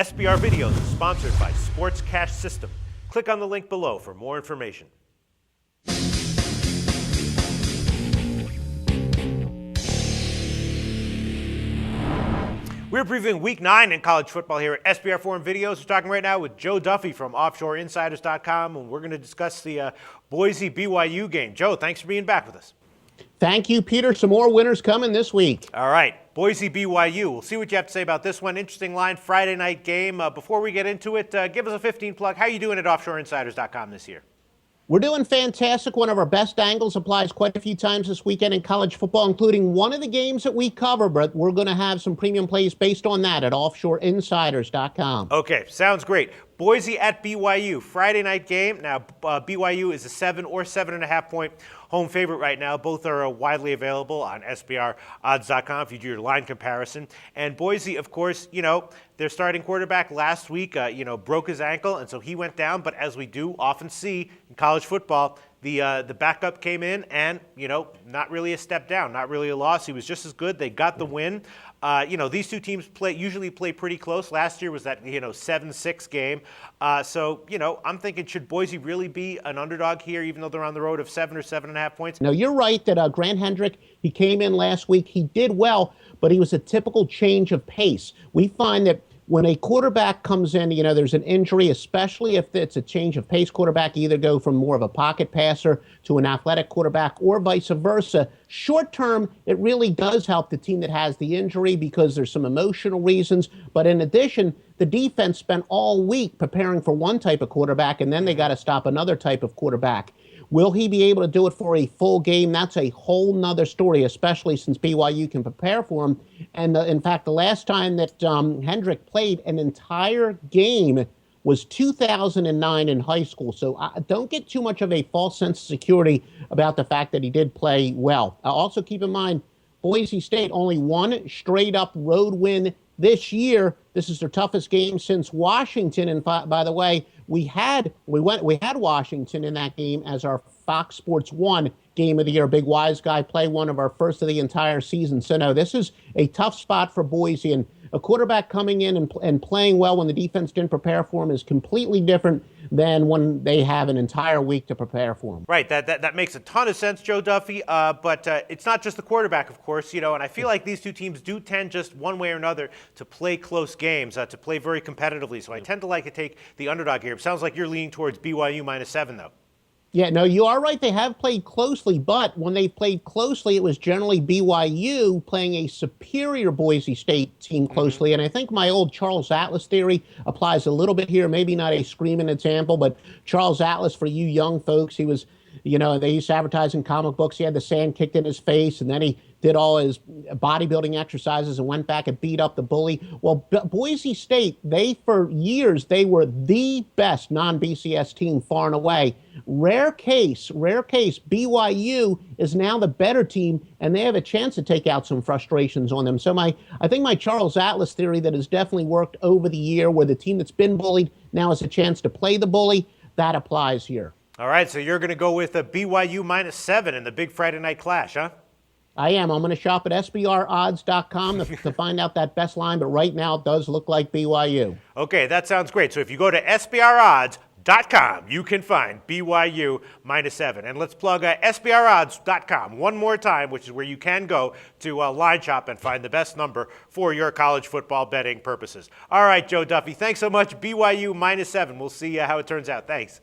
SBR Videos is sponsored by Sports Cash System. Click on the link below for more information. We're previewing Week 9 in college football here at SBRForum Videos. We're talking right now with Joe Duffy from OffshoreInsiders.com, and we're going to discuss the Boise BYU game. Joe, thanks for being back with us. Thank you, Peter. Some more winners coming this week. All right, Boise BYU. We'll see what you have to say about this one. Interesting line, Friday night game. Before we get into it, give us a 15 plug. How are you doing at OffshoreInsiders.com this year? We're doing fantastic. One of our best angles applies quite a few times this weekend in college football, including one of the games that we cover, but we're going to have some premium plays based on that at OffshoreInsiders.com. Okay, sounds great. Boise at BYU, Friday night game. Now, BYU is a 7 or 7.5 point home favorite right now. Both are widely available on SBRodds.com if you do your line comparison. And Boise, of course, their starting quarterback last week, broke his ankle, and so he went down. But as we do often see in college football, the backup came in and, not really a step down, not really a loss. He was just as good. They got the win. These two teams usually play pretty close. Last year was that, 7-6 game. So, I'm thinking, should Boise really be an underdog here, even though they're on the road of 7 or 7.5 points? No, you're right that Grant Hendrick, he came in last week. He did well, but he was a typical change of pace. We find that when a quarterback comes in, there's an injury, especially if it's a change of pace quarterback, either go from more of a pocket passer to an athletic quarterback or vice versa. Short term, it really does help the team that has the injury because there's some emotional reasons. But in addition, the defense spent all week preparing for one type of quarterback, and then they got to stop another type of quarterback. Will he be able to do it for a full game? That's a whole nother story, especially since BYU can prepare for him. And in fact, the last time that Hendrick played an entire game was 2009 in high school. So don't get too much of a false sense of security about the fact that he did play well. Also keep in mind, Boise State only one straight up road win this year. This is their toughest game since Washington. And by the way, we had Washington in that game as our Fox Sports 1 game of the year. Big Wise Guy play, one of our first of the entire season. So no, this is a tough spot for Boise, and a quarterback coming in and playing well when the defense didn't prepare for him is completely different than when they have an entire week to prepare for him. Right, that makes a ton of sense, Joe Duffy, but it's not just the quarterback, of course, and I feel like these two teams do tend just one way or another to play close games, to play very competitively, so I tend to like to take the underdog here. It sounds like you're leaning towards BYU -7, though. Yeah, no, you are right. They have played closely, but when they played closely, it was generally BYU playing a superior Boise State team closely. And I think my old Charles Atlas theory applies a little bit here. Maybe not a screaming example, but Charles Atlas, for you young folks, he was, they used to advertise in comic books. He had the sand kicked in his face, and then he did all his bodybuilding exercises and went back and beat up the bully. Well, Boise State, for years, they were the best non-BCS team far and away. Rare case, BYU is now the better team, and they have a chance to take out some frustrations on them. So I think my Charles Atlas theory that has definitely worked over the year, where the team that's been bullied now has a chance to play the bully, that applies here. All right, so you're going to go with a BYU -7 in the big Friday night clash, huh? I am. I'm going to shop at SBRodds.com to find out that best line, but right now it does look like BYU. Okay, that sounds great. So if you go to SBRodds.com, you can find BYU -7. And let's plug SBRodds.com one more time, which is where you can go to line shop and find the best number for your college football betting purposes. All right, Joe Duffy, thanks so much. BYU -7. We'll see how it turns out. Thanks.